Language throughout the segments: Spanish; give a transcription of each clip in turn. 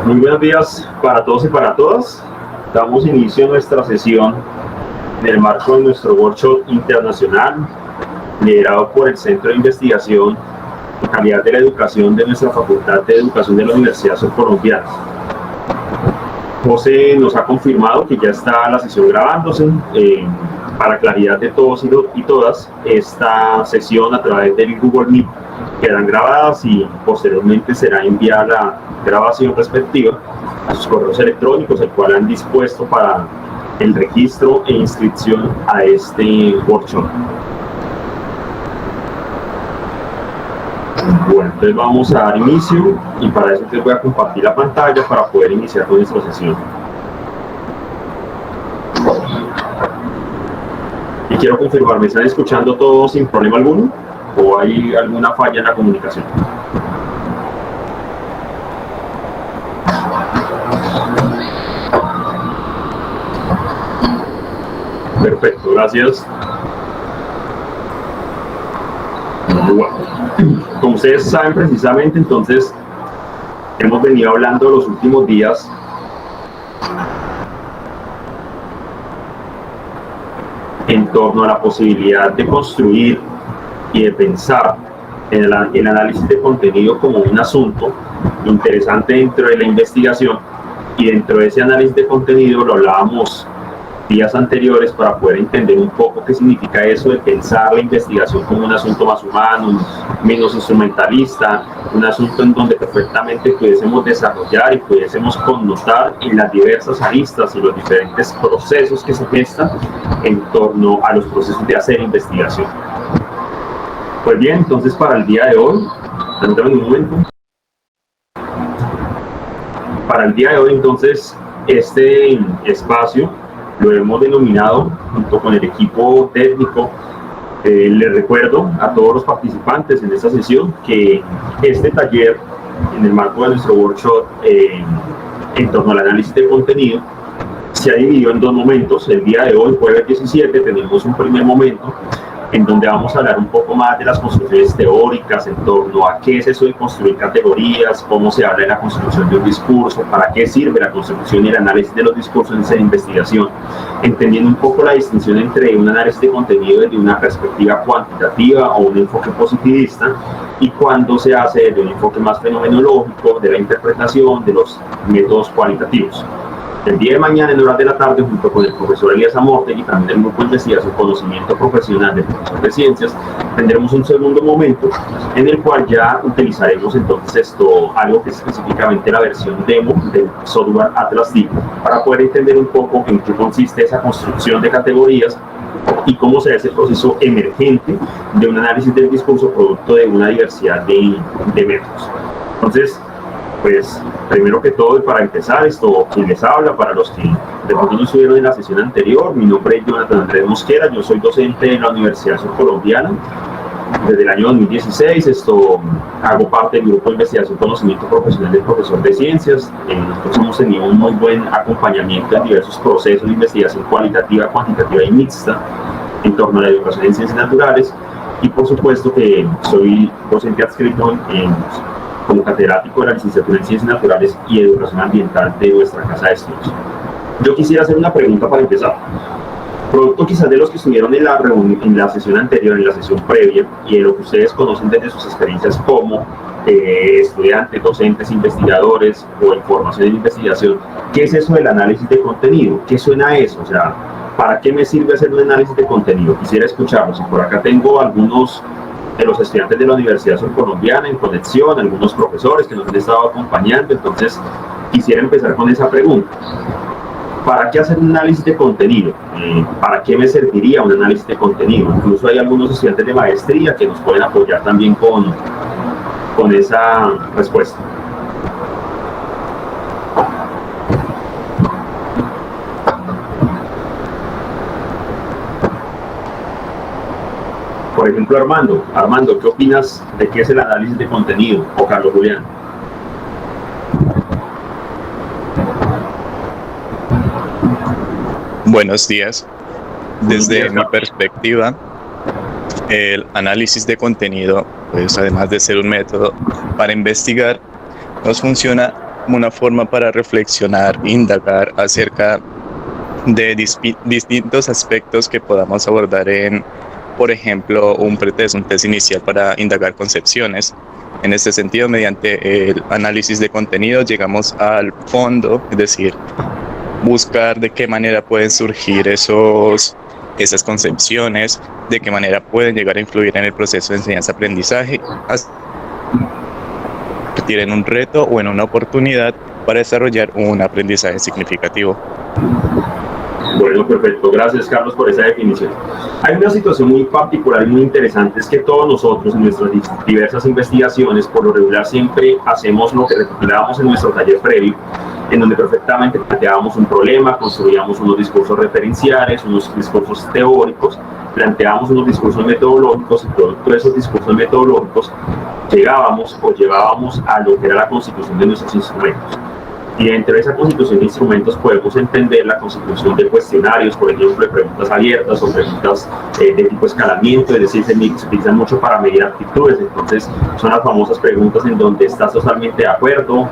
Muy buenos días para todos y para todas. Damos inicio a nuestra sesión en el marco de nuestro workshop internacional liderado por el Centro de Investigación en Calidad de la Educación de nuestra Facultad de Educación de la Universidad Surcolombiana. José nos ha confirmado que ya está la sesión grabándose. Para claridad de todos y todas, esta sesión a través del Google Meet quedarán grabadas y posteriormente será enviada la grabación respectiva a sus correos electrónicos, el cual han dispuesto para el registro e inscripción a este workshop. Bueno, entonces vamos a dar inicio y para eso les voy a compartir la pantalla para poder iniciar con nuestra sesión. Y quiero confirmar, ¿me están escuchando todos sin problema alguno? ¿O hay alguna falla en la comunicación? Perfecto, gracias. Bueno, como ustedes saben precisamente, entonces, hemos venido hablando los últimos días en torno a la posibilidad de construir y de pensar en el análisis de contenido como un asunto interesante dentro de la investigación, y dentro de ese análisis de contenido lo hablábamos días anteriores para poder entender un poco qué significa eso de pensar la investigación como un asunto más humano, menos instrumentalista, un asunto en donde perfectamente pudiésemos desarrollar y pudiésemos connotar en las diversas aristas y los diferentes procesos que se gestan en torno a los procesos de hacer investigación. Pues bien, entonces para el día de hoy, permítanme un momento. Para el día de hoy, entonces, este espacio lo hemos denominado junto con el equipo técnico. Les recuerdo a todos los participantes en esta sesión que este taller, en el marco de nuestro workshop en torno al análisis de contenido, se ha dividido en dos momentos. El día de hoy, jueves 17, tenemos un primer momento en donde vamos a hablar un poco más de las construcciones teóricas en torno a qué es eso de construir categorías, cómo se habla de la construcción de un discurso, para qué sirve la construcción y el análisis de los discursos en esa investigación, entendiendo un poco la distinción entre un análisis de contenido desde una perspectiva cuantitativa o un enfoque positivista, y cuando se hace desde un enfoque más fenomenológico, de la interpretación de los métodos cualitativos. El día de mañana, en horas de la tarde, junto con el profesor Elías Amortegui y también del grupo de investigación Conocimiento Profesional del profesor de Ciencias, tendremos un segundo momento en el cual ya utilizaremos entonces algo que es específicamente la versión demo del software Atlas D, para poder entender un poco en qué consiste esa construcción de categorías y cómo se da ese proceso emergente de un análisis del discurso producto de una diversidad de métodos. Entonces, pues, primero que todo, y para empezar, quien les habla, para los que de pronto no estuvieron en la sesión anterior, mi nombre es Jonathan Andrés Mosquera, yo soy docente de la Universidad Surcolombiana. Desde el año 2016 hago parte del grupo de investigación Conocimiento Profesional del profesor de Ciencias. Nosotros hemos tenido un muy buen acompañamiento en diversos procesos de investigación cualitativa, cuantitativa y mixta en torno a la educación en ciencias naturales, y por supuesto que soy docente adscrito como catedrático de la licenciatura en Ciencias Naturales y Educación Ambiental de nuestra casa de estudios. Yo quisiera hacer una pregunta para empezar. Producto quizás de los que estuvieron en la sesión anterior, en la sesión previa, y de lo que ustedes conocen desde sus experiencias como estudiantes, docentes, investigadores o en formación de investigación, ¿qué es eso del análisis de contenido? ¿Qué suena a eso? O sea, ¿para qué me sirve hacer un análisis de contenido? Quisiera escucharlos, y por acá tengo algunos de los estudiantes de la Universidad Surcolombiana en conexión, algunos profesores que nos han estado acompañando. Entonces quisiera empezar con esa pregunta: ¿para qué hacer un análisis de contenido? ¿Para qué me serviría un análisis de contenido? Incluso hay algunos estudiantes de maestría que nos pueden apoyar también con esa respuesta. Por ejemplo, Armando, ¿qué opinas de qué es el análisis de contenido? O Carlos Julián. Buenos días. Desde mi perspectiva, el análisis de contenido, pues además de ser un método para investigar, nos funciona como una forma para reflexionar, indagar acerca de distintos aspectos que podamos abordar en, por ejemplo, un pretest, un test inicial para indagar concepciones. En este sentido, mediante el análisis de contenido, llegamos al fondo, es decir, buscar de qué manera pueden surgir esas concepciones, de qué manera pueden llegar a influir en el proceso de enseñanza-aprendizaje, convertir en un reto o en una oportunidad para desarrollar un aprendizaje significativo. Bueno, perfecto. Gracias, Carlos, por esa definición. Hay una situación muy particular y muy interesante, es que todos nosotros en nuestras diversas investigaciones, por lo regular siempre hacemos lo que recopilamos en nuestro taller previo, en donde perfectamente planteábamos un problema, construíamos unos discursos referenciales, unos discursos teóricos, planteábamos unos discursos metodológicos y producto de esos discursos metodológicos llegábamos o llevábamos a lo que era la constitución de nuestros instrumentos. Y dentro de esa constitución de instrumentos podemos entender la constitución de cuestionarios, por ejemplo, de preguntas abiertas o preguntas de tipo escalamiento, es decir, se utilizan mucho para medir actitudes. Entonces son las famosas preguntas en donde estás totalmente de acuerdo,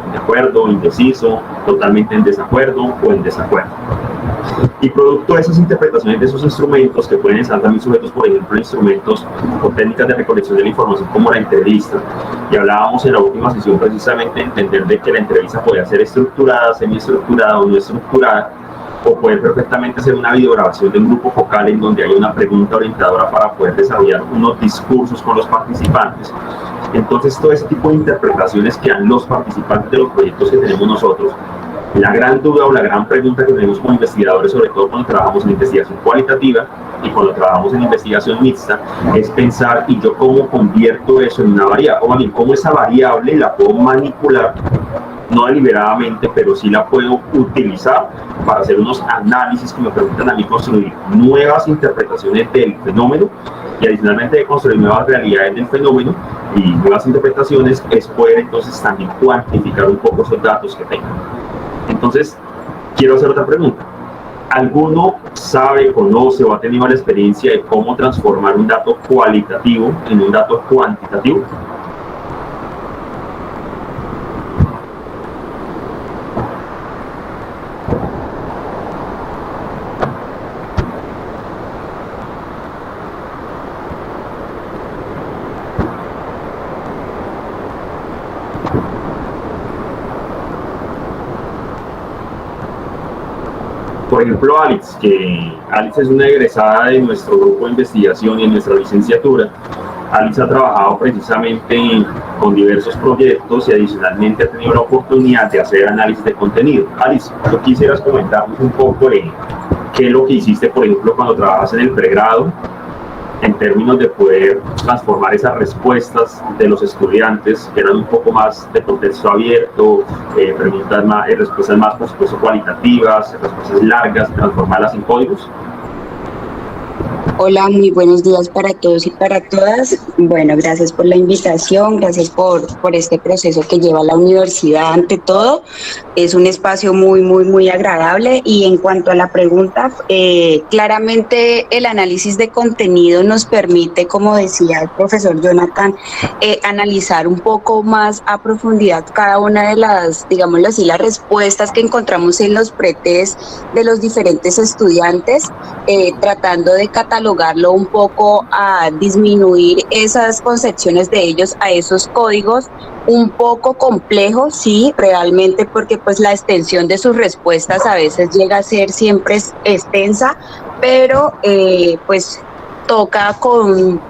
indeciso, totalmente en desacuerdo o en desacuerdo. Y producto de esas interpretaciones de esos instrumentos, que pueden estar también sujetos, por ejemplo, a instrumentos o técnicas de recolección de la información como la entrevista, y hablábamos en la última sesión precisamente de entender de que la entrevista podía ser estructurada, semiestructurada o no estructurada, o poder perfectamente ser una videograbación de un grupo focal en donde hay una pregunta orientadora para poder desarrollar unos discursos con los participantes. Entonces, todo ese tipo de interpretaciones que dan los participantes de los proyectos que tenemos nosotros, la gran duda o la gran pregunta que tenemos como investigadores, sobre todo cuando trabajamos en investigación cualitativa y cuando trabajamos en investigación mixta, es pensar, ¿y yo cómo convierto eso en una variable? O bien, ¿cómo esa variable la puedo manipular? No deliberadamente, pero sí la puedo utilizar para hacer unos análisis que me permitan a mí construir nuevas interpretaciones del fenómeno, y adicionalmente de construir nuevas realidades del fenómeno y nuevas interpretaciones, es poder entonces también cuantificar un poco esos datos que tengo. Entonces, quiero hacer otra pregunta. ¿Alguno sabe, conoce o ha tenido la experiencia de cómo transformar un dato cualitativo en un dato cuantitativo? Por ejemplo, Alex es una egresada de nuestro grupo de investigación y en nuestra licenciatura. Alex ha trabajado precisamente con diversos proyectos y adicionalmente ha tenido la oportunidad de hacer análisis de contenido. Alex, ¿tú quisieras comentarnos un poco de qué es lo que hiciste, por ejemplo, cuando trabajas en el pregrado, en términos de poder transformar esas respuestas de los estudiantes, que eran un poco más de contexto abierto, respuestas más, por supuesto, cualitativas, respuestas largas, transformarlas en códigos? Hola, muy buenos días para todos y para todas. Bueno, gracias por la invitación, gracias por este proceso que lleva la universidad ante todo. Es un espacio muy agradable, y en cuanto a la pregunta, claramente el análisis de contenido nos permite, como decía el profesor Jonathan, analizar un poco más a profundidad cada una de las, digámoslo así, las respuestas que encontramos en los pretest de los diferentes estudiantes, tratando de catalogarlo un poco, a disminuir esas concepciones de ellos a esos códigos un poco complejos, sí, realmente, porque pues la extensión de sus respuestas a veces llega a ser siempre extensa, pero pues toca con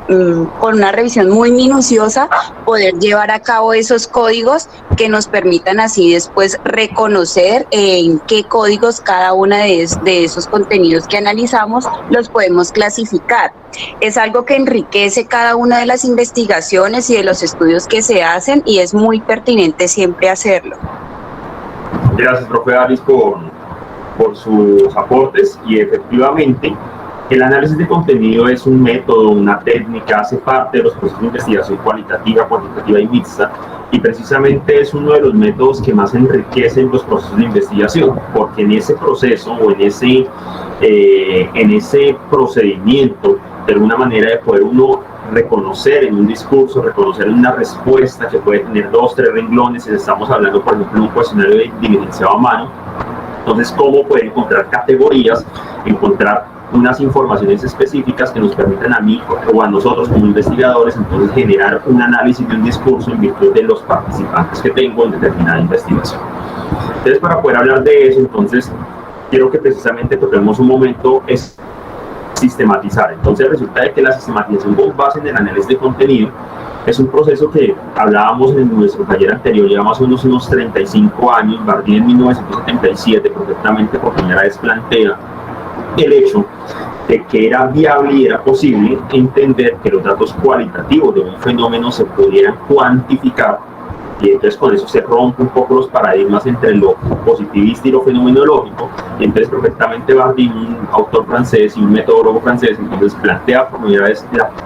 una revisión muy minuciosa poder llevar a cabo esos códigos que nos permitan así después reconocer en qué códigos cada uno de esos contenidos que analizamos los podemos clasificar. Es algo que enriquece cada una de las investigaciones y de los estudios que se hacen, y es muy pertinente siempre hacerlo. Gracias, profe Alice, por sus aportes, y efectivamente el análisis de contenido es un método, una técnica, hace parte de los procesos de investigación cualitativa, cuantitativa y mixta, y precisamente es uno de los métodos que más enriquecen los procesos de investigación, porque en ese proceso o en ese procedimiento, de alguna manera, de poder uno reconocer en un discurso, reconocer en una respuesta que puede tener 2, 3 renglones, si estamos hablando, por ejemplo, de un cuestionario diligenciado a mano. Entonces, ¿cómo puede encontrar categorías, encontrar unas informaciones específicas que nos permitan a mí o a nosotros como investigadores, entonces generar un análisis de un discurso en virtud de los participantes que tengo en determinada investigación? Entonces, para poder hablar de eso, entonces, quiero que precisamente toquemos un momento es sistematizar. Entonces, resulta de que la sistematización con base en el análisis de contenido es un proceso que hablábamos en nuestro taller anterior, ya más o menos unos 35 años. Bardi en 1977 perfectamente por primera vez plantea el hecho de que era viable y era posible entender que los datos cualitativos de un fenómeno se pudieran cuantificar, y entonces con eso se rompen un poco los paradigmas entre lo positivista y lo fenomenológico. Y entonces perfectamente Bardi, un autor francés y un metodólogo francés, entonces plantea por primera vez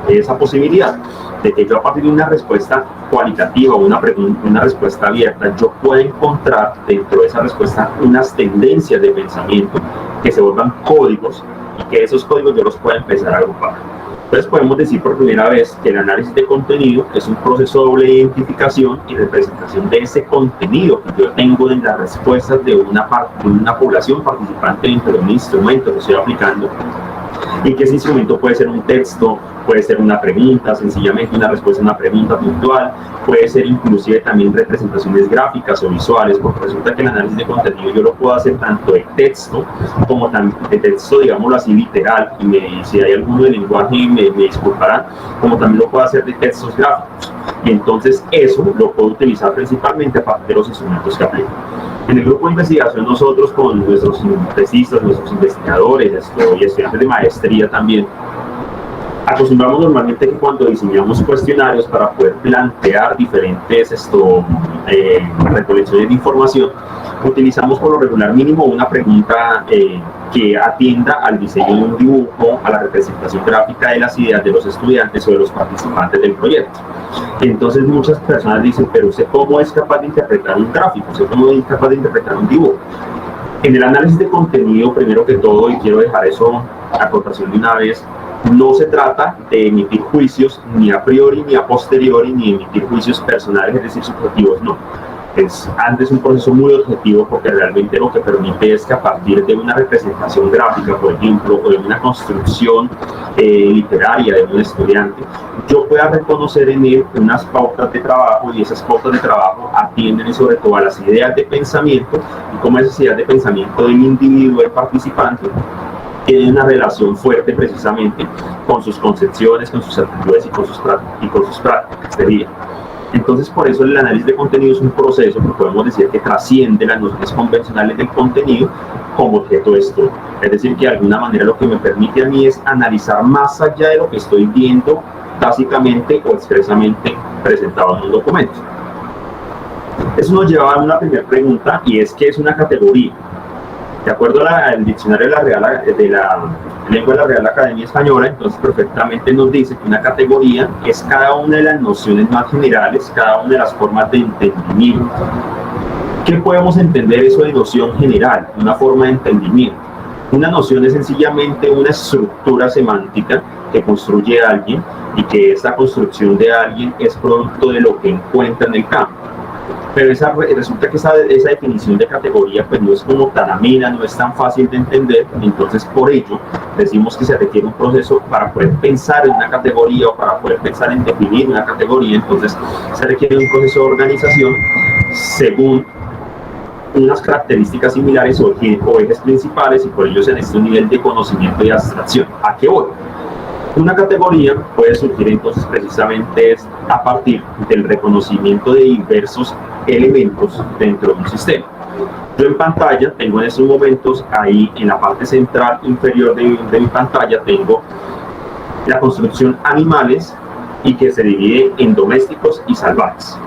esa posibilidad de que yo, a partir de una respuesta cualitativa o una respuesta abierta, yo pueda encontrar dentro de esa respuesta unas tendencias de pensamiento que se vuelvan códigos, y que esos códigos yo los pueda empezar a agrupar. Entonces podemos decir por primera vez que el análisis de contenido es un proceso de doble identificación y representación de ese contenido que yo tengo en las respuestas de una población participante dentro de un instrumento que estoy aplicando, y que ese instrumento puede ser un texto, puede ser una pregunta, sencillamente una respuesta a una pregunta puntual, puede ser inclusive también representaciones gráficas o visuales, porque resulta que el análisis de contenido yo lo puedo hacer tanto de texto como también de texto, digámoslo así, literal, y si hay alguno de lenguaje me disculparán, como también lo puedo hacer de textos gráficos. Y entonces eso lo puedo utilizar principalmente a partir de los instrumentos que aplico. En el grupo de investigación, nosotros con nuestros tesistas, nuestros investigadores y estudiantes de maestría también, acostumbramos normalmente que cuando diseñamos cuestionarios para poder plantear diferentes recolecciones de información, utilizamos por lo regular mínimo una pregunta que atienda al diseño de un dibujo, a la representación gráfica de las ideas de los estudiantes o de los participantes del proyecto. Entonces muchas personas dicen, pero ¿usted cómo es capaz de interpretar un gráfico? ¿Usted cómo es capaz de interpretar un dibujo? En el análisis de contenido, primero que todo, y quiero dejar eso a acotación de una vez, no se trata de emitir juicios ni a priori ni a posteriori, ni emitir juicios personales, es decir, subjetivos, no. Es antes un proceso muy objetivo, porque realmente lo que permite es que a partir de una representación gráfica, por ejemplo, o de una construcción literaria de un estudiante, yo pueda reconocer en él unas pautas de trabajo, y esas pautas de trabajo atienden sobre todo a las ideas de pensamiento, y como esas ideas de pensamiento del individuo, del participante, tiene una relación fuerte precisamente con sus concepciones, con sus actitudes y con sus prácticas de vida. Entonces, por eso el análisis de contenido es un proceso que podemos decir que trasciende las nociones convencionales del contenido como objeto de estudio. Es decir, que de alguna manera lo que me permite a mí es analizar más allá de lo que estoy viendo básicamente o expresamente presentado en un documento. Eso nos lleva a una primera pregunta, y es: ¿qué es una categoría? De acuerdo al diccionario de la lengua de la Real Academia Española, entonces perfectamente nos dice que una categoría es cada una de las nociones más generales, cada una de las formas de entendimiento. ¿Qué podemos entender eso de noción general? Una forma de entendimiento. Una noción es sencillamente una estructura semántica que construye alguien, y que esa construcción de alguien es producto de lo que encuentra en el campo. Pero resulta que esa definición de categoría pues no es como tan amena, no es tan fácil de entender. Entonces, por ello decimos que se requiere un proceso para poder pensar en una categoría, o para poder pensar en definir una categoría. Entonces se requiere un proceso de organización según unas características similares o ejes principales, y por ello se necesita un nivel de conocimiento y abstracción. ¿A qué voy? Una categoría puede surgir entonces precisamente a partir del reconocimiento de diversos elementos dentro de un sistema. Yo en pantalla tengo en estos momentos, ahí en la parte central inferior de mi pantalla, tengo la construcción animales, y que se divide en domésticos y salvajes.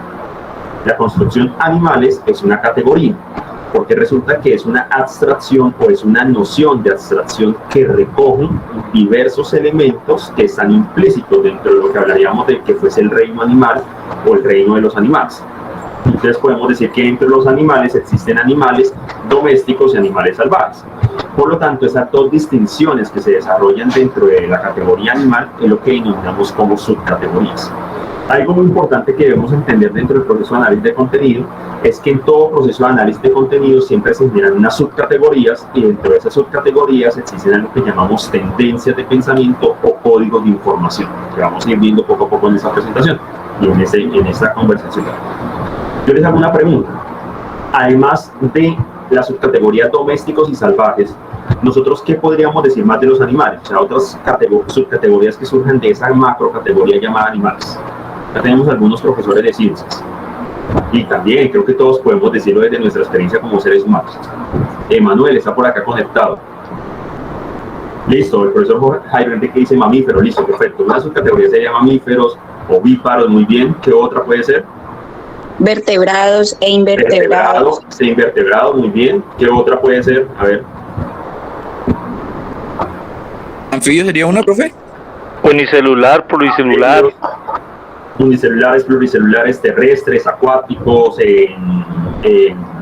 La construcción animales es una categoría, porque resulta que es una abstracción, o es una noción de abstracción que recoge diversos elementos que están implícitos dentro de lo que hablaríamos de que fuese el reino animal o el reino de los animales. Entonces podemos decir que entre los animales existen animales domésticos y animales salvajes. Por lo tanto, esas dos distinciones que se desarrollan dentro de la categoría animal es lo que denominamos como subcategorías. Algo muy importante que debemos entender dentro del proceso de análisis de contenido es que en todo proceso de análisis de contenido siempre se generan unas subcategorías, y dentro de esas subcategorías existen algo que llamamos tendencias de pensamiento o códigos de información, que vamos a ir viendo poco a poco en esta presentación y en esta conversación. Yo les hago una pregunta. Además de las subcategorías domésticos y salvajes, nosotros, ¿qué podríamos decir más de los animales? O sea, otras subcategorías que surgen de esa macro categoría llamada animales. Ya tenemos algunos profesores de ciencias, y también creo que todos podemos decirlo desde nuestra experiencia como seres humanos. Emanuel está por acá conectado. Listo, el profesor Jairo Enrique dice mamíferos, listo, perfecto. Una subcategoría sería mamíferos, ovíparos, muy bien. ¿Qué otra puede ser? Vertebrados e invertebrados. Invertebrados, muy bien. ¿Qué otra puede ser? A ver. ¿Anfibio sería una, profe? Unicelular, pluricelular. Unicelulares, pluricelulares, terrestres, acuáticos,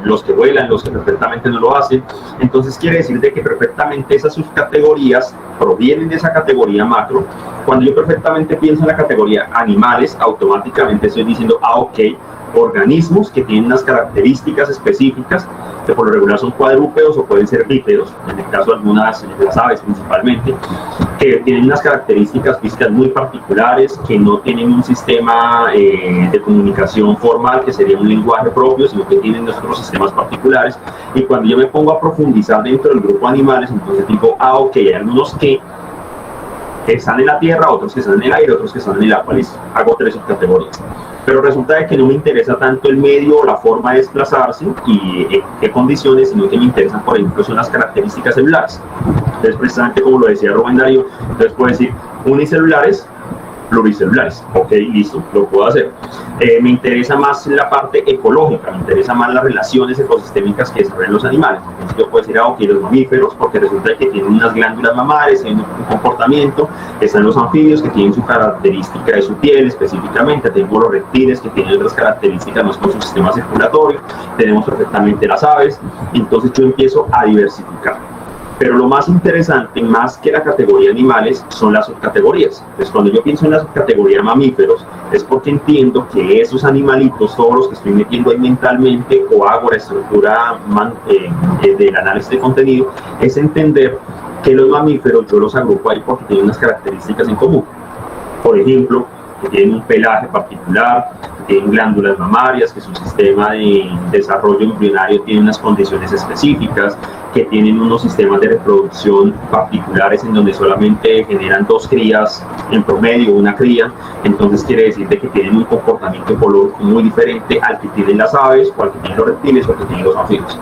los que vuelan, los que perfectamente no lo hacen. Entonces quiere decir de que perfectamente esas subcategorías provienen de esa categoría macro. Cuando yo perfectamente pienso en la categoría animales, automáticamente estoy diciendo, ok, organismos que tienen unas características específicas, que por lo regular son cuadrúpedos o pueden ser bípedos, en el caso de algunas de las aves principalmente, que tienen unas características físicas muy particulares, que no tienen un sistema de comunicación formal, que sería un lenguaje propio, sino que tienen nuestros sistemas particulares. Y cuando yo me pongo a profundizar dentro del grupo de animales, entonces digo, ok, hay algunos que están en la tierra, otros que están en el aire, otros que están en el agua. Listo, hago 3 subcategorías. Pero resulta de que no me interesa tanto el medio o la forma de desplazarse y en qué condiciones, sino que me interesan, por ejemplo, son las características celulares. Entonces, precisamente como lo decía Rubén Darío, entonces puedo decir unicelulares, pluricelulares. Ok, listo, lo puedo hacer. Me interesa más la parte ecológica, me interesa más las relaciones ecosistémicas que desarrollan los animales. Entonces yo puedo decir, ok, los mamíferos, porque resulta que tienen unas glándulas mamarias, tienen un comportamiento. Están los anfibios, que tienen su característica de su piel específicamente. Tenemos los reptiles, que tienen otras características más con su sistema circulatorio. Tenemos perfectamente las aves. Entonces yo empiezo a diversificar. Pero lo más interesante, más que la categoría animales, son las subcategorías. Entonces, cuando yo pienso en la subcategoría mamíferos, es porque entiendo que esos animalitos, todos los que estoy metiendo ahí mentalmente, o hago la estructura del análisis de contenido, es entender que los mamíferos yo los agrupo ahí porque tienen unas características en común. Por ejemplo, que tienen un pelaje particular, que tienen glándulas mamarias, que su sistema de desarrollo embrionario tiene unas condiciones específicas, que tienen unos sistemas de reproducción particulares en donde solamente generan 2 crías en promedio, una cría. Entonces quiere decir de que tienen un comportamiento ecológico muy diferente al que tienen las aves, o al que tienen los reptiles, o al que tienen los anfibios.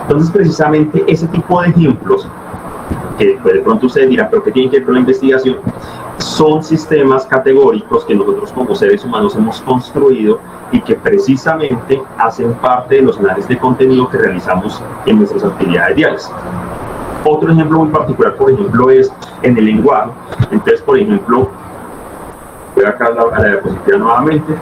Entonces precisamente ese tipo de ejemplos, que de pronto ustedes dirán, pero ¿qué tiene que ver con la investigación? Son sistemas categóricos que nosotros como seres humanos hemos construido y que precisamente hacen parte de los análisis de contenido que realizamos en nuestras actividades diarias. Otro ejemplo muy particular, por ejemplo, es en el lenguaje. Entonces, por ejemplo, voy acá a la diapositiva nuevamente,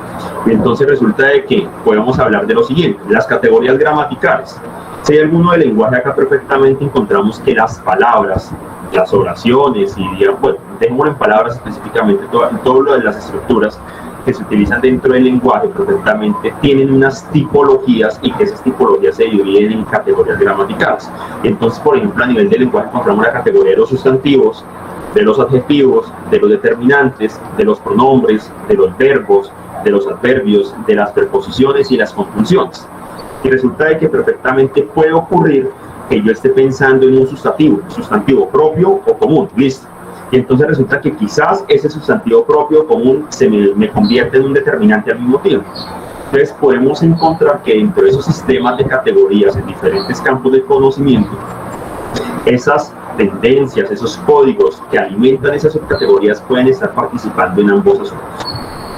y entonces resulta de que podemos hablar de lo siguiente, las categorías gramaticales. Si hay alguno del lenguaje, acá perfectamente encontramos que las palabras, las oraciones y, bueno, dejémoslo en palabras específicamente, todo lo de las estructuras que se utilizan dentro del lenguaje perfectamente tienen unas tipologías, y que esas tipologías se dividen en categorías gramaticales. Entonces, por ejemplo, a nivel del lenguaje encontramos la categoría de los sustantivos, de los adjetivos, de los determinantes, de los pronombres, de los verbos, de los adverbios, de las preposiciones y las conjunciones. Y resulta de que perfectamente puede ocurrir que yo esté pensando en un sustantivo propio o común, listo. Y entonces resulta que quizás ese sustantivo propio o común me convierte en un determinante al mismo tiempo. Entonces podemos encontrar que dentro de esos sistemas de categorías en diferentes campos de conocimiento, esas tendencias, esos códigos que alimentan esas subcategorías pueden estar participando en ambos asuntos.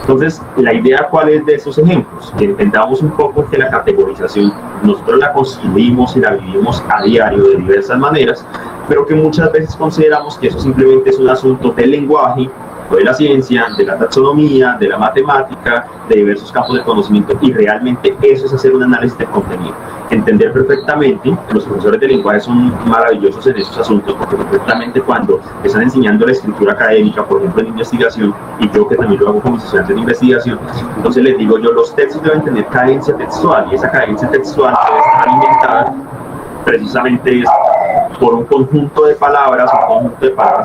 Entonces, la idea, ¿cuál es de esos ejemplos? Que entendamos un poco que la categorización nosotros la construimos y la vivimos a diario de diversas maneras, pero que muchas veces consideramos que eso simplemente es un asunto del lenguaje de la ciencia, de la taxonomía, de la matemática, de diversos campos de conocimiento, y realmente eso es hacer un análisis de contenido. Entender perfectamente, los profesores de lenguaje son maravillosos en estos asuntos, porque perfectamente cuando están enseñando la escritura académica, por ejemplo en investigación, y yo que también lo hago con mis estudiantes de investigación, entonces les digo yo, los textos deben tener cadencia textual, y esa cadencia textual debe estar alimentada precisamente por un conjunto de palabras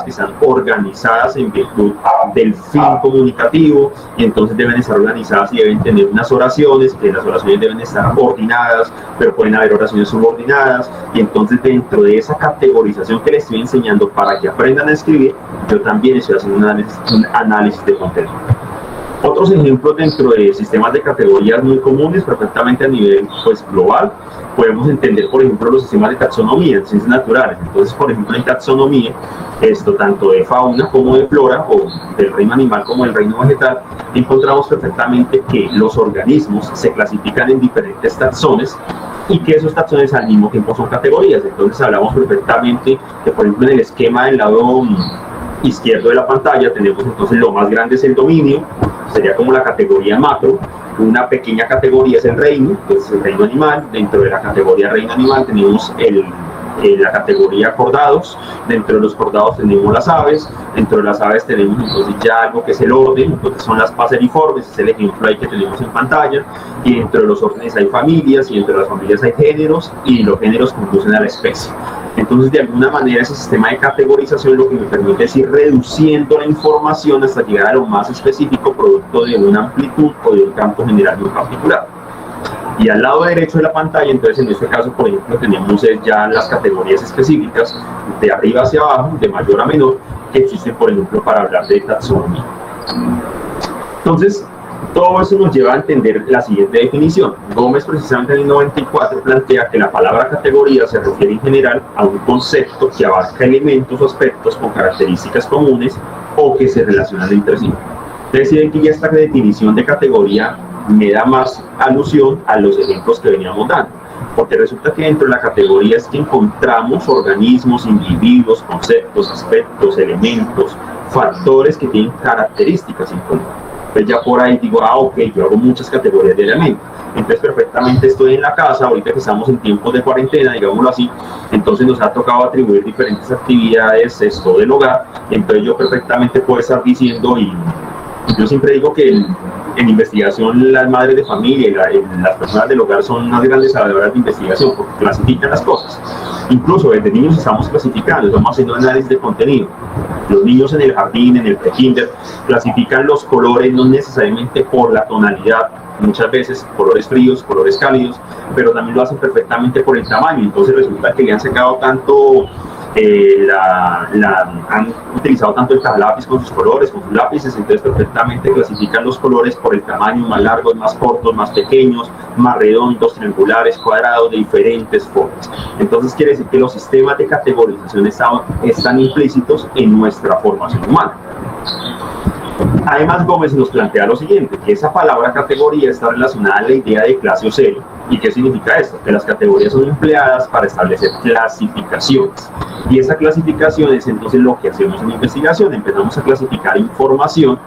que están organizadas en virtud del fin comunicativo, y entonces deben estar organizadas y deben tener unas oraciones, que las oraciones deben estar ordinadas, pero pueden haber oraciones subordinadas, y entonces dentro de esa categorización que les estoy enseñando para que aprendan a escribir, yo también estoy haciendo un análisis de contenido. Otros ejemplos dentro de sistemas de categorías muy comunes, perfectamente a nivel global, podemos entender, por ejemplo, los sistemas de taxonomía en ciencias naturales. Entonces, por ejemplo, en taxonomía, tanto de fauna como de flora, o del reino animal como del reino vegetal, encontramos perfectamente que los organismos se clasifican en diferentes taxones, y que esos taxones al mismo tiempo son categorías. Entonces, hablamos perfectamente que, por ejemplo, en el esquema del lado izquierdo de la pantalla tenemos entonces lo más grande es el dominio, sería como la categoría macro. Una pequeña categoría es el reino, que es el reino animal. Dentro de la categoría reino animal tenemos la categoría cordados. Dentro de los cordados tenemos las aves. Dentro de las aves tenemos entonces ya algo que es el orden, entonces son las paseriformes, es el ejemplo ahí que tenemos en pantalla. Y dentro de los órdenes hay familias, y dentro de las familias hay géneros, y los géneros conducen a la especie. Entonces, de alguna manera, ese sistema de categorización lo que me permite es ir reduciendo la información hasta llegar a lo más específico, producto de una amplitud o de un campo general muy particular. Y al lado derecho de la pantalla, entonces en este caso, por ejemplo, tenemos ya las categorías específicas, de arriba hacia abajo, de mayor a menor, que existen, por ejemplo, para hablar de taxonomía. Entonces, todo eso nos lleva a entender la siguiente definición. Gómez, precisamente en el 94, plantea que la palabra categoría se refiere en general a un concepto que abarca elementos o aspectos con características comunes o que se relacionan entre sí. Ustedes ven que ya esta definición de categoría me da más alusión a los ejemplos que veníamos dando, porque resulta que dentro de la categoría es que encontramos organismos, individuos, conceptos, aspectos, elementos, factores que tienen características en común. Entonces ya por ahí digo, ok, yo hago muchas categorías de elementos. Entonces perfectamente estoy en la casa, ahorita que estamos en tiempos de cuarentena, digámoslo así, entonces nos ha tocado atribuir diferentes actividades del hogar, entonces yo perfectamente puedo estar diciendo, y yo siempre digo que en investigación las madres de familia y las personas del hogar son unas grandes sabedoras de investigación, porque clasifican las cosas. Incluso desde niños estamos clasificando, estamos haciendo análisis de contenido. Los niños en el jardín, en el pre-kinder, clasifican los colores no necesariamente por la tonalidad, muchas veces colores fríos, colores cálidos, pero también lo hacen perfectamente por el tamaño. Entonces resulta que le han sacado tanto, han utilizado tanto el lápiz con sus colores, con sus lápices, entonces perfectamente clasifican los colores por el tamaño, más largos, más cortos, más pequeños, más redondos, triangulares, cuadrados, de diferentes formas. Entonces quiere decir que los sistemas de categorización están implícitos en nuestra formación humana. Además, Gómez nos plantea lo siguiente, que esa palabra categoría está relacionada a la idea de clase o serie. ¿Y qué significa esto? Que las categorías son empleadas para establecer clasificaciones. Y esa clasificación es entonces lo que hacemos en investigación. Empezamos a clasificar información.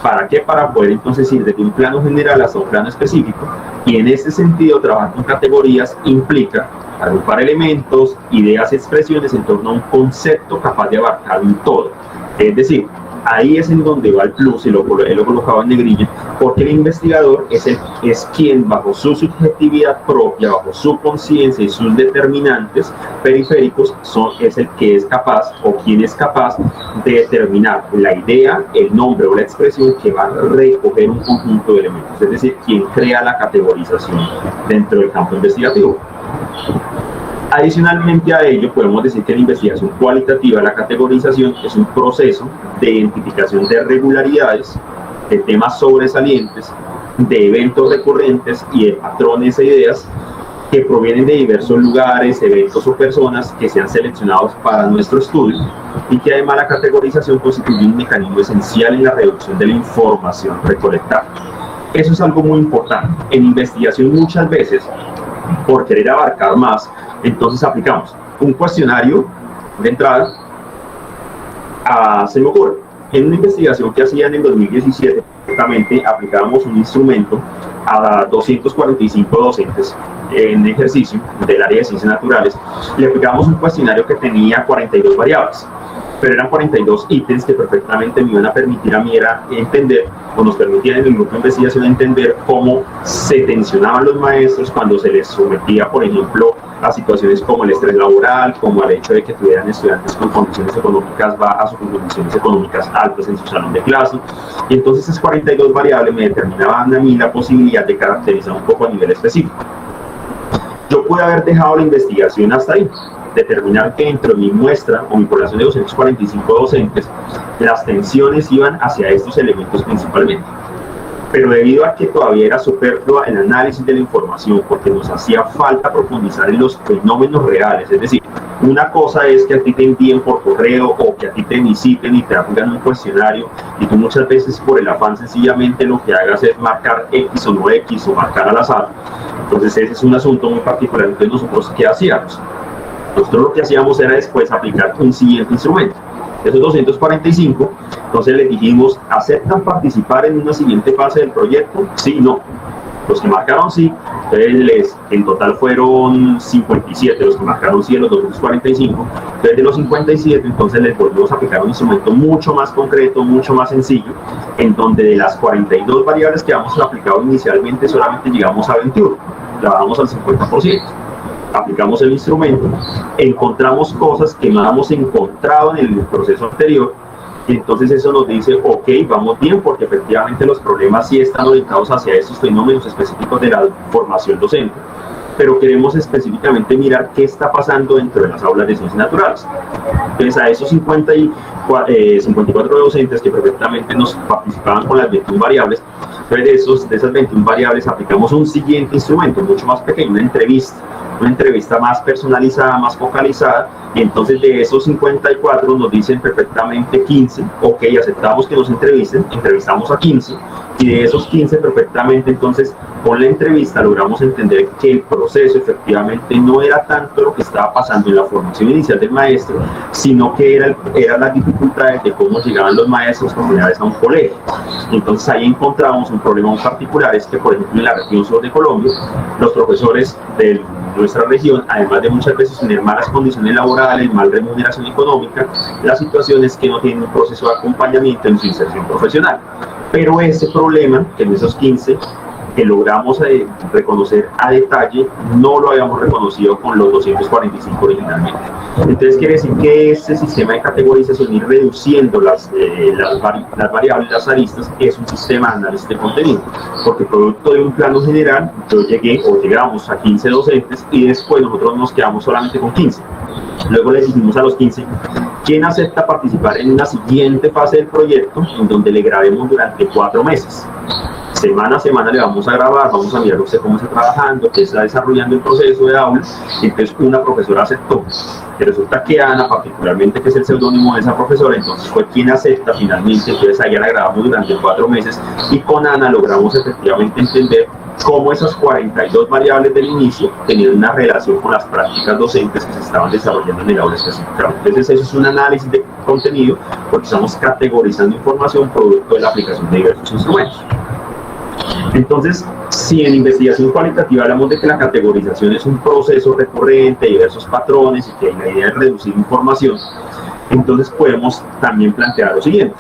¿Para qué? Para poder entonces ir desde un plano general hasta un plano específico. Y en este sentido, trabajar con categorías implica agrupar elementos, ideas y expresiones en torno a un concepto capaz de abarcar un todo. Es decir, ahí es en donde va el plus, y lo he colocado en negrilla, porque el investigador es quien, bajo su subjetividad propia, bajo su conciencia y sus determinantes periféricos, es el que es capaz, o quien es capaz de determinar la idea, el nombre o la expresión que va a recoger un conjunto de elementos, es decir, quien crea la categorización dentro del campo investigativo. Adicionalmente a ello, podemos decir que la investigación cualitativa, la categorización, es un proceso de identificación de regularidades, de temas sobresalientes, de eventos recurrentes y de patrones e ideas que provienen de diversos lugares, eventos o personas que sean seleccionados para nuestro estudio, y que además la categorización constituye un mecanismo esencial en la reducción de la información recolectada. Eso es algo muy importante. En investigación muchas veces, por querer abarcar más, entonces aplicamos un cuestionario de entrada, se me ocurre, En una investigación que hacían en 2017, justamente aplicábamos un instrumento a 245 docentes en ejercicio del área de ciencias naturales. Le aplicábamos un cuestionario que tenía 42 variables, pero eran 42 ítems que perfectamente me iban a permitir a mí era entender, o nos permitían en el grupo de investigación entender cómo se tensionaban los maestros cuando se les sometía, por ejemplo, a situaciones como el estrés laboral, como al hecho de que tuvieran estudiantes con condiciones económicas bajas o con condiciones económicas altas en su salón de clase. Y entonces esas 42 variables me determinaban a mí la posibilidad de caracterizar un poco a nivel específico. Yo pude haber dejado la investigación hasta ahí, determinar que dentro de mi muestra o mi población de 245 docentes, las tensiones iban hacia estos elementos principalmente. Pero debido a que todavía era superflua el análisis de la información, porque nos hacía falta profundizar en los fenómenos reales, es decir, una cosa es que a ti te envíen por correo o que a ti te visiten y te hagan un cuestionario y tú muchas veces por el afán sencillamente lo que hagas es marcar X o no X o marcar al azar. Entonces ese es un asunto muy particular. Entonces nosotros, ¿qué hacíamos? Nosotros lo que hacíamos era después aplicar un siguiente instrumento. Esos 245, entonces les dijimos, ¿aceptan participar en una siguiente fase del proyecto? Sí, no. Los que marcaron sí, entonces en total fueron 57, los que marcaron sí de los 245. Entonces de los 57, entonces les volvimos a aplicar un instrumento mucho más concreto, mucho más sencillo, en donde de las 42 variables que habíamos aplicado inicialmente solamente llegamos a 21, la bajamos al 50%. Aplicamos el instrumento, encontramos cosas que no habíamos encontrado en el proceso anterior, y entonces eso nos dice, ok, vamos bien, porque efectivamente los problemas sí están orientados hacia estos fenómenos específicos de la formación docente, pero queremos específicamente mirar qué está pasando dentro de las aulas de ciencias naturales. Entonces a esos 54 docentes que perfectamente nos participaban con las 21 variables, entonces de esas 21 variables aplicamos un siguiente instrumento, mucho más pequeño, una entrevista más personalizada, más focalizada, y entonces de esos 54 nos dicen perfectamente 15, ok, aceptamos que nos entrevistamos a 15, y de esos 15 perfectamente, entonces con la entrevista logramos entender que el proceso efectivamente no era tanto lo que estaba pasando en la formación inicial del maestro, sino que eran las dificultades de cómo llegaban los maestros por primera vez a un colegio. Entonces ahí encontramos un problema muy particular, es que por ejemplo en la región sur de Colombia, los profesores de nuestra región, además de muchas veces tener malas condiciones laborales, mal remuneración económica, la situación es que no tienen un proceso de acompañamiento en su inserción profesional. Pero ese problema, que en esos 15 que logramos reconocer a detalle, no lo habíamos reconocido con los 245 originalmente. Entonces quiere decir que este sistema de categorización y reduciendo las variables, las aristas, es un sistema de análisis de contenido, porque producto de un plano general, llegamos a 15 docentes y después nosotros nos quedamos solamente con 15. Luego les dijimos a los 15, ¿quién acepta participar en una siguiente fase del proyecto en donde le grabemos durante 4 meses? Semana a semana le vamos a grabar, vamos a mirar usted cómo está trabajando, qué está desarrollando el proceso de aula, y entonces una profesora aceptó. Y resulta que Ana, particularmente, que es el seudónimo de esa profesora, entonces fue quien acepta finalmente, entonces allá la grabamos durante 4 meses, y con Ana logramos efectivamente entender cómo esas 42 variables del inicio tenían una relación con las prácticas docentes que se estaban desarrollando en el aula específica. Entonces eso es un análisis de contenido, porque estamos categorizando información producto de la aplicación de diversos instrumentos. Entonces, si en investigación cualitativa hablamos de que la categorización es un proceso recurrente, diversos patrones, y que la idea es reducir información, entonces podemos también plantear lo siguiente,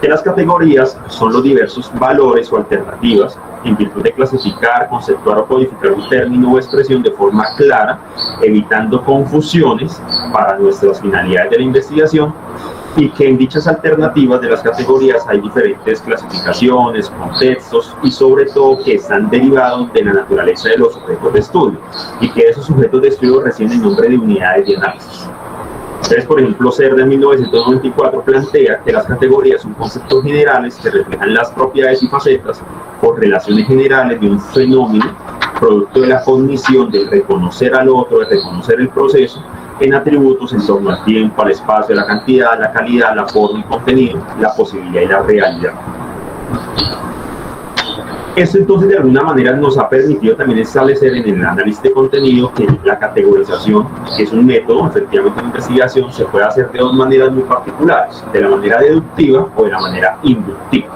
que las categorías son los diversos valores o alternativas en virtud de clasificar, conceptuar o codificar un término o expresión de forma clara, evitando confusiones para nuestras finalidades de la investigación, y que en dichas alternativas de las categorías hay diferentes clasificaciones, contextos y sobre todo que están derivados de la naturaleza de los sujetos de estudio y que esos sujetos de estudio reciben el nombre de unidades de análisis. Entonces, por ejemplo, Cerda en 1994 plantea que las categorías son conceptos generales que reflejan las propiedades y facetas o relaciones generales de un fenómeno producto de la cognición de reconocer al otro, de reconocer el proceso en atributos en torno al tiempo, al espacio, la cantidad, la calidad, la forma y contenido, la posibilidad y la realidad. Esto entonces de alguna manera nos ha permitido también establecer en el análisis de contenido que la categorización, que es un método efectivamente de investigación, se puede hacer de dos maneras muy particulares, de la manera deductiva o de la manera inductiva.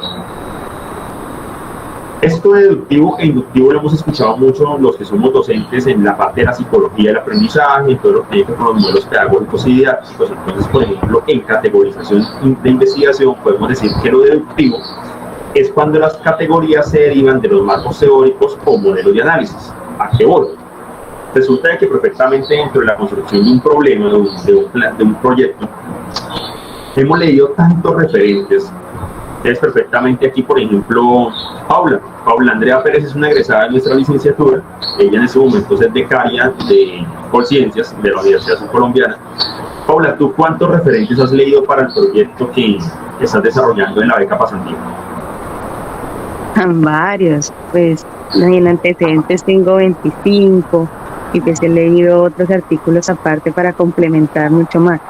Esto de deductivo e inductivo lo hemos escuchado mucho los que somos docentes en la parte de la psicología del aprendizaje, en todo lo que tiene que ver con los modelos pedagógicos y didácticos. Entonces, por ejemplo, en categorización de investigación podemos decir que lo deductivo es cuando las categorías se derivan de los marcos teóricos o modelos de análisis. ¿A qué voy? Resulta de que perfectamente dentro de la construcción de un problema, de un proyecto, hemos leído tantos referentes. Es perfectamente aquí, por ejemplo, Paula Andrea Pérez es una egresada de nuestra licenciatura. Ella en ese momento es becaria de Colciencias de la Universidad Subcolombiana. Paula, ¿tú cuántos referentes has leído para el proyecto que estás desarrollando en la beca pasantía? Varios, pues en antecedentes tengo 25 y pues he leído otros artículos aparte para complementar mucho más.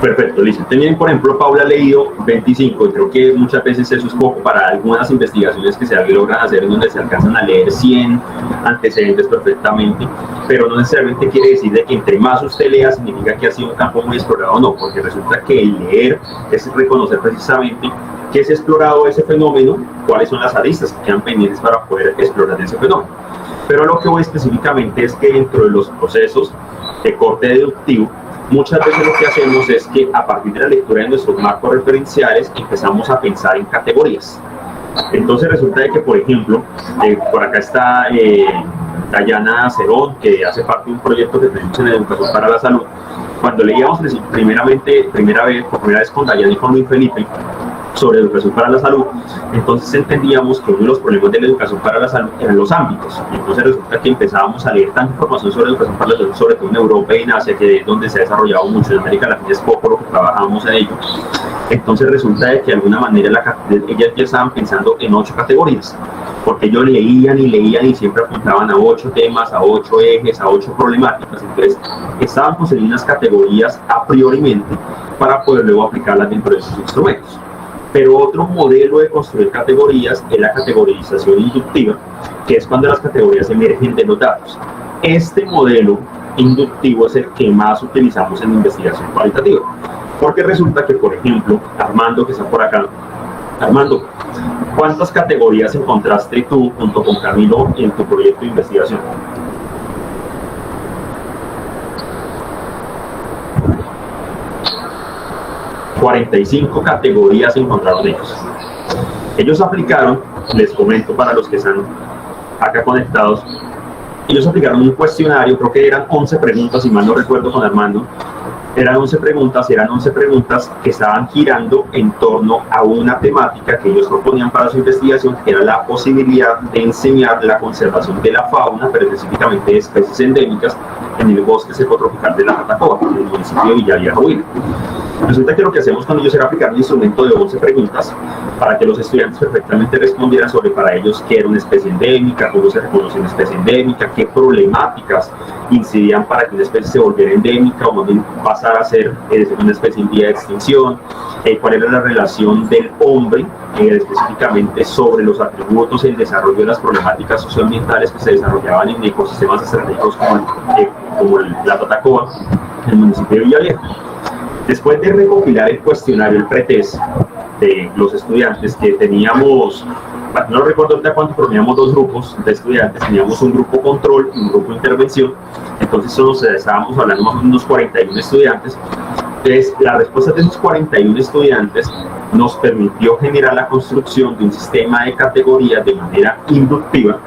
Perfecto, listo. También, por ejemplo, Paula ha leído 25 y creo que muchas veces eso es poco para algunas investigaciones que se logran hacer en donde se alcanzan a leer 100 antecedentes perfectamente, pero no necesariamente quiere decir de que entre más usted lea significa que ha sido un campo muy explorado o no, porque resulta que el leer es reconocer precisamente qué se ha explorado ese fenómeno, cuáles son las aristas que quedan pendientes para poder explorar ese fenómeno. Pero lo que voy específicamente es que dentro de los procesos de corte deductivo, muchas veces lo que hacemos es que a partir de la lectura de nuestros marcos referenciales empezamos a pensar en categorías. Entonces resulta de que, por ejemplo, por acá está Dayana Cerón, que hace parte de un proyecto que tenemos en Educación para la Salud. Cuando leíamos primera vez con Dayana y con Luis Felipe sobre educación para la salud, entonces entendíamos que uno de los problemas de la educación para la salud eran los ámbitos. Entonces resulta que empezábamos a leer tanta información sobre educación para la salud, sobre todo en Europa y en Asia, que es donde se ha desarrollado mucho. En América Latina es poco lo que trabajamos en ello. Entonces resulta de que de alguna manera ellas ya estaban pensando en 8 categorías, porque ellos leían y siempre apuntaban a 8 temas, a 8 ejes, a 8 problemáticas. Entonces estaban construyendo unas categorías a priorimente para poder luego aplicarlas dentro de esos instrumentos. Pero otro modelo de construir categorías es la categorización inductiva, que es cuando las categorías emergen de los datos. Este modelo inductivo es el que más utilizamos en investigación cualitativa, porque resulta que, por ejemplo, Armando, que está por acá, Armando, ¿cuántas categorías encontraste tú junto con Camilo en tu proyecto de investigación? ...45 categorías encontraron ellos. Ellos aplicaron, les comento para los que están acá conectados, ellos aplicaron un cuestionario, creo que eran 11 preguntas, si mal no recuerdo con Armando, eran 11 preguntas que estaban girando en torno a una temática que ellos proponían para su investigación, que era la posibilidad de enseñar la conservación de la fauna, pero específicamente de especies endémicas, en el bosque secotropical de la Jatacoa, en el municipio de Villavieja, Huila. Resulta que lo que hacemos con ellos era aplicar un instrumento de 11 preguntas para que los estudiantes perfectamente respondieran sobre para ellos qué era una especie endémica, cómo se reconoce una especie endémica, qué problemáticas incidían para que una especie se volviera endémica o más bien pasara a ser una especie en vía de extinción, cuál era la relación del hombre específicamente sobre los atributos y el desarrollo de las problemáticas socioambientales que se desarrollaban en ecosistemas estratégicos como la Jatacoa, en el municipio de Villavieja. Después de recopilar el cuestionario, el pretest de los estudiantes que teníamos, no recuerdo ahorita cuánto, pero teníamos 2 grupos de estudiantes, teníamos un grupo control y un grupo intervención, entonces estábamos hablando más o menos de unos 41 estudiantes. Entonces, la respuesta de esos 41 estudiantes nos permitió generar la construcción de un sistema de categorías de manera inductiva,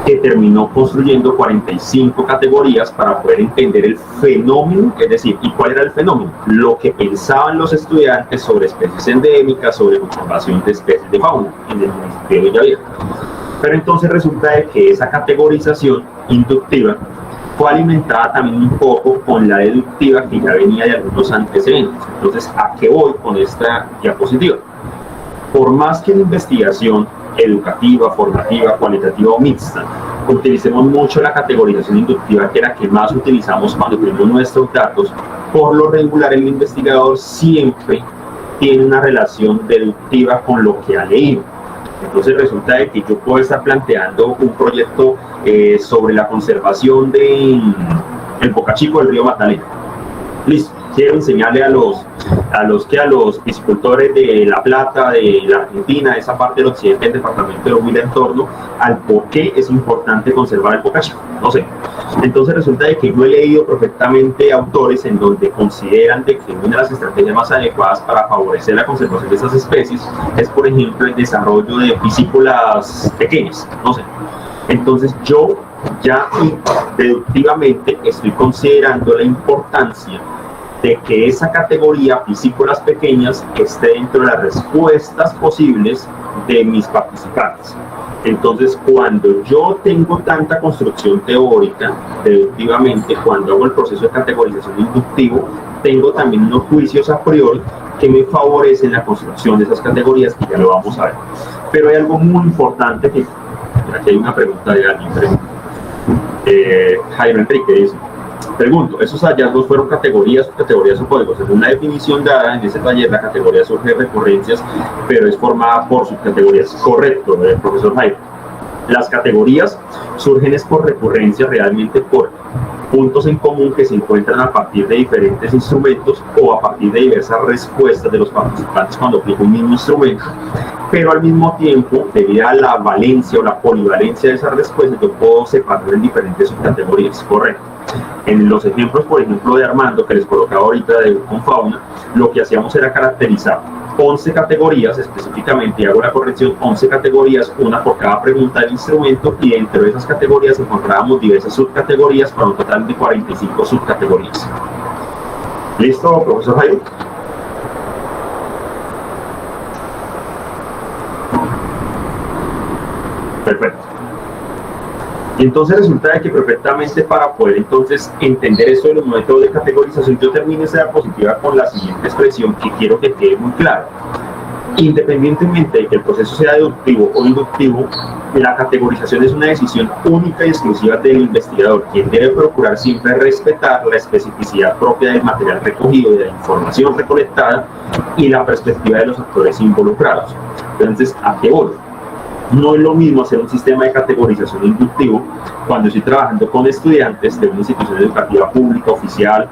que terminó construyendo 45 categorías para poder entender el fenómeno, es decir, ¿y cuál era el fenómeno? Lo que pensaban los estudiantes sobre especies endémicas, sobre conservación de especies de fauna en el municipio de Villavieja. Pero entonces resulta de que esa categorización inductiva fue alimentada también un poco con la deductiva que ya venía de algunos antecedentes. Entonces, ¿a qué voy con esta diapositiva? Por más que la investigación educativa, formativa, cualitativa o mixta, utilicemos mucho la categorización inductiva, que era la que más utilizamos cuando tenemos nuestros datos, por lo regular el investigador siempre tiene una relación deductiva con lo que ha leído. Entonces resulta de que yo puedo estar planteando un proyecto sobre la conservación del Boca Chico del río Magdalena. Listo, quiero enseñarle a los piscicultores de La Plata, de la Argentina, de esa parte del occidente del departamento de Huila en torno al por qué es importante conservar el Boca Chico. No sé. Entonces resulta de que yo he leído perfectamente autores en donde consideran de que una de las estrategias más adecuadas para favorecer la conservación de estas especies es, por ejemplo, el desarrollo de piscícolas pequeñas. No sé. Entonces yo ya deductivamente estoy considerando la importancia de que esa categoría piscícolas pequeñas esté dentro de las respuestas posibles de mis participantes. Entonces, cuando yo tengo tanta construcción teórica, deductivamente, cuando hago el proceso de categorización inductivo, tengo también unos juicios a priori que me favorecen la construcción de esas categorías, que ya lo vamos a ver. Pero hay algo muy importante que, aquí hay una pregunta de alguien, Jairo Enrique dice, pregunto, ¿esos hallazgos fueron categorías o códigos? Según la definición dada en ese taller, la categoría surge de recurrencias, pero es formada por subcategorías. Correcto, profesor Jairo. Las categorías surgen es por recurrencia, realmente por puntos en común que se encuentran a partir de diferentes instrumentos o a partir de diversas respuestas de los participantes cuando aplico un mismo instrumento, pero al mismo tiempo, debido a la valencia o la polivalencia de esas respuestas, yo puedo separar en diferentes subcategorías. Correcto. En los ejemplos, por ejemplo, de Armando, que les colocaba ahorita con fauna, lo que hacíamos era caracterizar 11 categorías, específicamente, y hago la corrección, 11 categorías, una por cada pregunta del instrumento, y dentro de esas categorías encontrábamos diversas subcategorías para un total de 45 subcategorías. ¿Listo, profesor Jairo? Perfecto. Y entonces resulta de que perfectamente para poder entonces entender esto de los métodos de categorización, yo termino esa diapositiva con la siguiente expresión que quiero que quede muy clara. Independientemente de que el proceso sea deductivo o inductivo, la categorización es una decisión única y exclusiva del investigador, quien debe procurar siempre respetar la especificidad propia del material recogido y de la información recolectada y la perspectiva de los actores involucrados. Entonces, ¿a qué voy? No es lo mismo hacer un sistema de categorización inductivo cuando estoy trabajando con estudiantes de una institución educativa pública, oficial,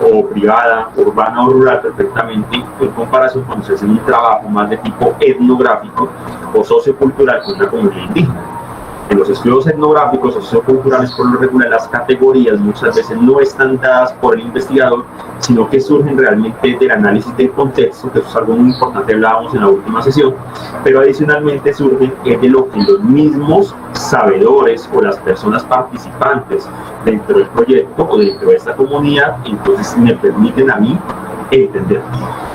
o privada, urbana o rural, perfectamente, en comparación cuando se hace un trabajo más de tipo etnográfico o sociocultural con una comunidad indígena. En los estudios etnográficos o socioculturales, por lo regular, las categorías muchas veces no están dadas por el investigador, sino que surgen realmente del análisis del contexto, que eso es algo muy importante, hablábamos en la última sesión, pero adicionalmente surgen de lo que los mismos sabedores o las personas participantes dentro del proyecto o dentro de esta comunidad, entonces me permiten a mí entender.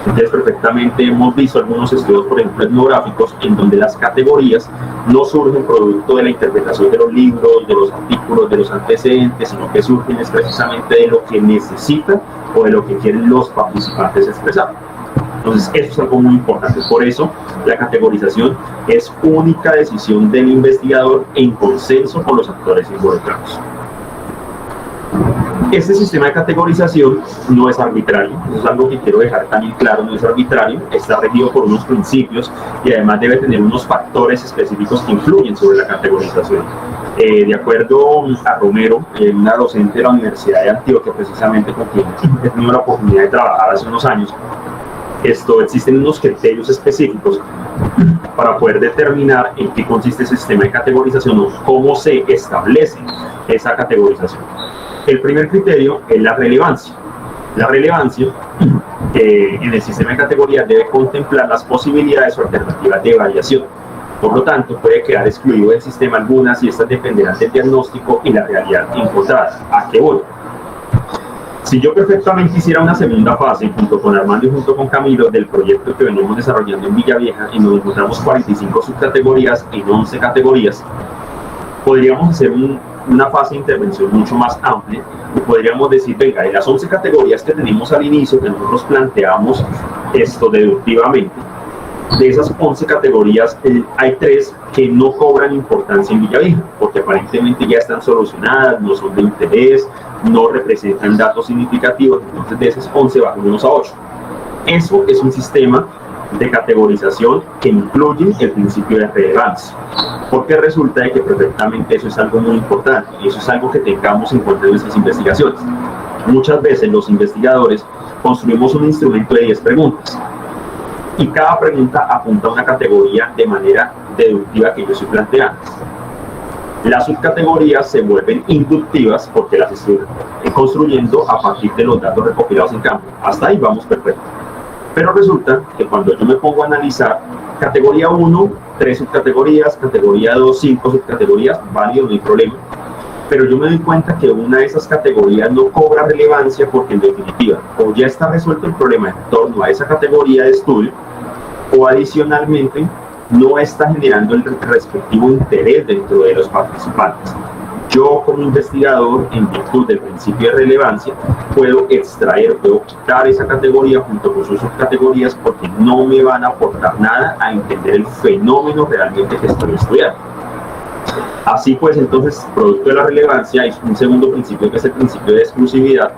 Entonces perfectamente hemos visto algunos estudios, por ejemplo, etnográficos, en donde las categorías no surgen producto de la interpretación de los libros, de los artículos, de los antecedentes, sino que surgen es precisamente de lo que necesitan o de lo que quieren los participantes expresar. Entonces eso es algo muy importante. Por eso la categorización es única decisión del investigador en consenso con los actores involucrados. Este sistema de categorización no es arbitrario, eso es algo que quiero dejar también claro, no es arbitrario, está regido por unos principios y además debe tener unos factores específicos que influyen sobre la categorización. De acuerdo a Romero, una docente de la Universidad de Antioquia, precisamente con quien he tenido la oportunidad de trabajar hace unos años, existen unos criterios específicos para poder determinar en qué consiste ese sistema de categorización o cómo se establece esa categorización. El primer criterio es la relevancia. La relevancia en el sistema de categorías debe contemplar las posibilidades o alternativas de variación. Por lo tanto, puede quedar excluido del sistema algunas y estas dependerán del diagnóstico y la realidad encontrada. ¿A qué voy? Si yo perfectamente hiciera una segunda fase junto con Armando y junto con Camilo del proyecto que venimos desarrollando en Villavieja y nos encontramos 45 subcategorías en 11 categorías, podríamos hacer una fase de intervención mucho más amplia y podríamos decir, venga, de las 11 categorías que tenemos al inicio, que nosotros planteamos deductivamente, de esas 11 categorías hay 3 que no cobran importancia en Villavieja, porque aparentemente ya están solucionadas, no son de interés, no representan datos significativos, entonces de esas 11 bajamos a 8. Eso es un sistema de categorización que incluyen el principio de relevancia, porque resulta de que perfectamente eso es algo muy importante y eso es algo que tengamos en cuenta en nuestras investigaciones. Muchas veces los investigadores construimos un instrumento de 10 preguntas y cada pregunta apunta a una categoría de manera deductiva que yo estoy planteando. Las subcategorías se vuelven inductivas porque las estoy construyendo a partir de los datos recopilados en campo. Hasta ahí vamos perfecto. Pero resulta que cuando yo me pongo a analizar categoría 1, 3 subcategorías, categoría 2, 5 subcategorías, válido, no hay problema. Pero yo me doy cuenta que una de esas categorías no cobra relevancia porque en definitiva o ya está resuelto el problema en torno a esa categoría de estudio o adicionalmente no está generando el respectivo interés dentro de los participantes. Yo como investigador, en virtud del principio de relevancia, puedo quitar esa categoría junto con sus subcategorías porque no me van a aportar nada a entender el fenómeno realmente que estoy estudiando. Así pues, entonces, producto de la relevancia, hay un segundo principio que es el principio de exclusividad,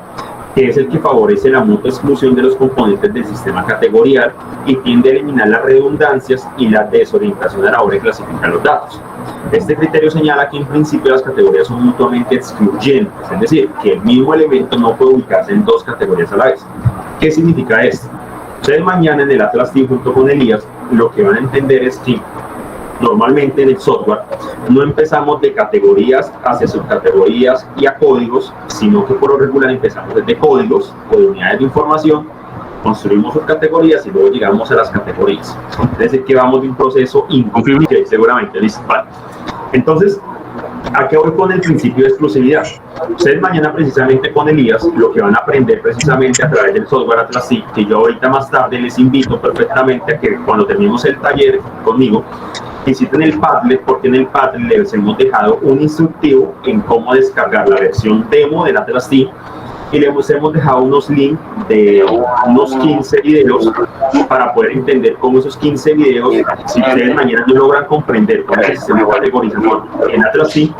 que es el que favorece la mutua exclusión de los componentes del sistema categorial y tiende a eliminar las redundancias y la desorientación a la hora de clasificar los datos. Este criterio señala que en principio las categorías son mutuamente excluyentes, es decir, que el mismo elemento no puede ubicarse en dos categorías a la vez. ¿Qué significa esto? Ustedes mañana en el Atlas TI junto con Elías lo que van a entender es que normalmente en el software no empezamos de categorías hacia subcategorías y a códigos, sino que por lo regular empezamos desde códigos o de unidades de información, construimos subcategorías y luego llegamos a las categorías. Es decir, que vamos de un proceso inconclusivo, seguramente, listo. Vale. Entonces, ¿a qué voy con el principio de exclusividad? Ustedes mañana precisamente con Elías lo que van a aprender precisamente a través del software Atlas TI, que yo ahorita más tarde les invito perfectamente a que cuando terminemos el taller conmigo, visiten el Padlet, porque en el Padlet les hemos dejado un instructivo en cómo descargar la versión demo del Atlas TI y les hemos dejado unos links de unos 15 videos para poder entender cómo esos 15 videos, si ustedes mañana no logran comprender cómo es el sistema de categorización en Atlas TI,